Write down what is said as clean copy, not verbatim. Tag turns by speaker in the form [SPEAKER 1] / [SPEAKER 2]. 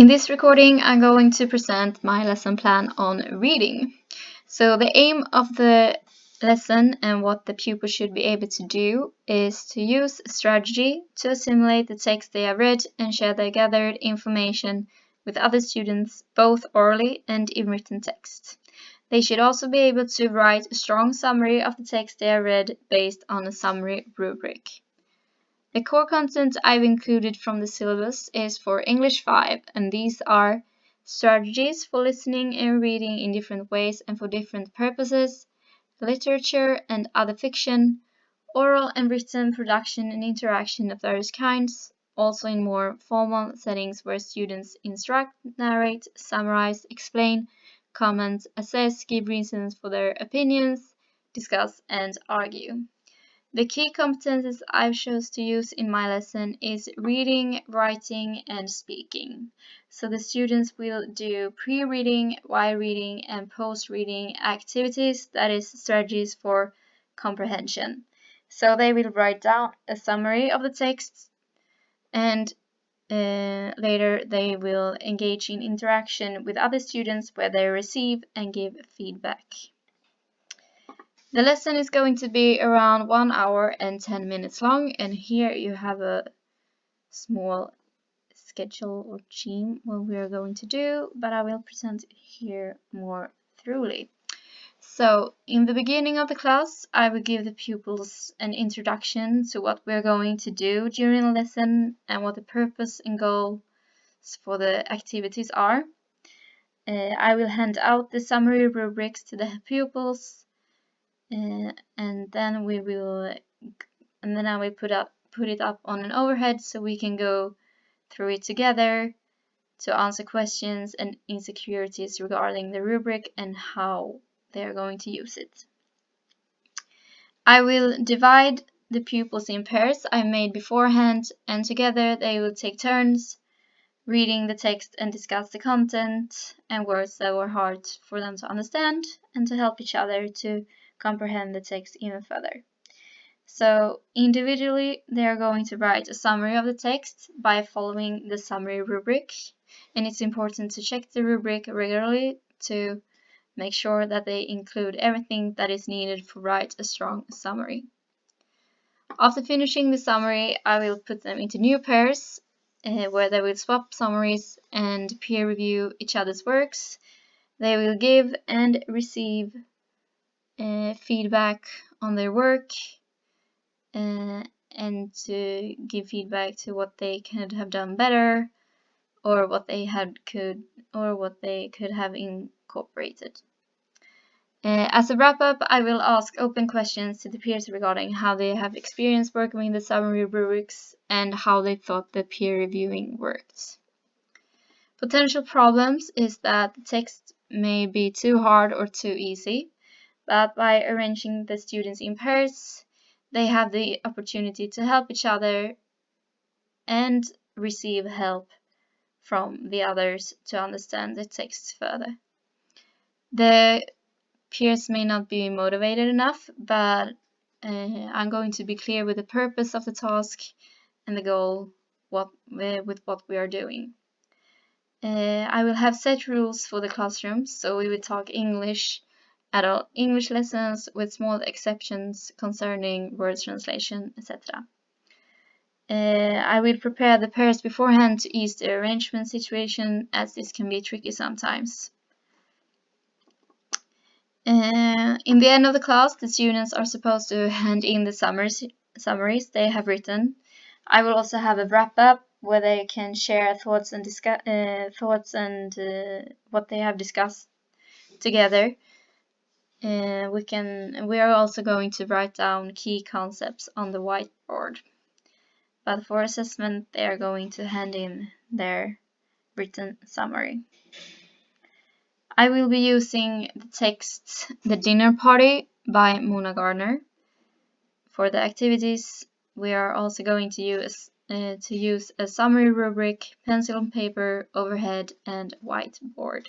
[SPEAKER 1] In this recording, I'm going to present my lesson plan on reading. So the aim of the lesson and what the pupil should be able to do is to use strategy to assimilate the text they have read and share their gathered information with other students, both orally and in written text. They should also be able to write a strong summary of the text they have read based on a summary rubric. The core content I've included from the syllabus is for English 5, and these are strategies for listening and reading in different ways and for different purposes, literature and other fiction, oral and written production and interaction of various kinds, also in more formal settings where students instruct, narrate, summarize, explain, comment, assess, give reasons for their opinions, discuss, and argue. The key competences I've chose to use in my lesson is reading, writing, and speaking. So the students will do pre-reading, while reading, and post-reading activities, that is strategies for comprehension. So they will write down a summary of the text and later they will engage in interaction with other students where they receive and give feedback. The lesson is going to be around 1 hour and 10 minutes long, and here you have a small schedule or theme what we are going to do, but I will present it here more thoroughly. So, in the beginning of the class, I will give the pupils an introduction to what we're going to do during the lesson and what the purpose and goals for the activities are. I will hand out the summary rubrics to the pupils. And then I will put it up on an overhead so we can go through it together to answer questions and insecurities regarding the rubric and how they are going to use it. I will divide the pupils in pairs I made beforehand, and together they will take turns reading the text and discuss the content and words that were hard for them to understand and to help each other to comprehend the text even further. So individually, they are going to write a summary of the text by following the summary rubric, and it's important to check the rubric regularly to make sure that they include everything that is needed to write a strong summary. After finishing the summary, I will put them into new pairs where they will swap summaries and peer review each other's works. They will give and receive feedback on their work and to give feedback to what they could have done better or what they could have incorporated. As a wrap-up, I will ask open questions to the peers regarding how they have experienced working with the summary rubrics and how they thought the peer reviewing worked. Potential problems is that the text may be too hard or too easy, but by arranging the students in pairs, they have the opportunity to help each other and receive help from the others to understand the text further. The peers may not be motivated enough, but I'm going to be clear with the purpose of the task and the goal with what we are doing. I will have set rules for the classroom, so we will talk English, adult English lessons with small exceptions concerning word translation, etc. I will prepare the pairs beforehand to ease the arrangement situation, as this can be tricky sometimes. In the end of the class, the students are supposed to hand in the summaries they have written. I will also have a wrap-up where they can share thoughts and what they have discussed together. We are also going to write down key concepts on the whiteboard. But for assessment, they are going to hand in their written summary. I will be using the text The Dinner Party by Mona Gardner. For the activities, we are also going to use a summary rubric, pencil and paper, overhead, and whiteboard.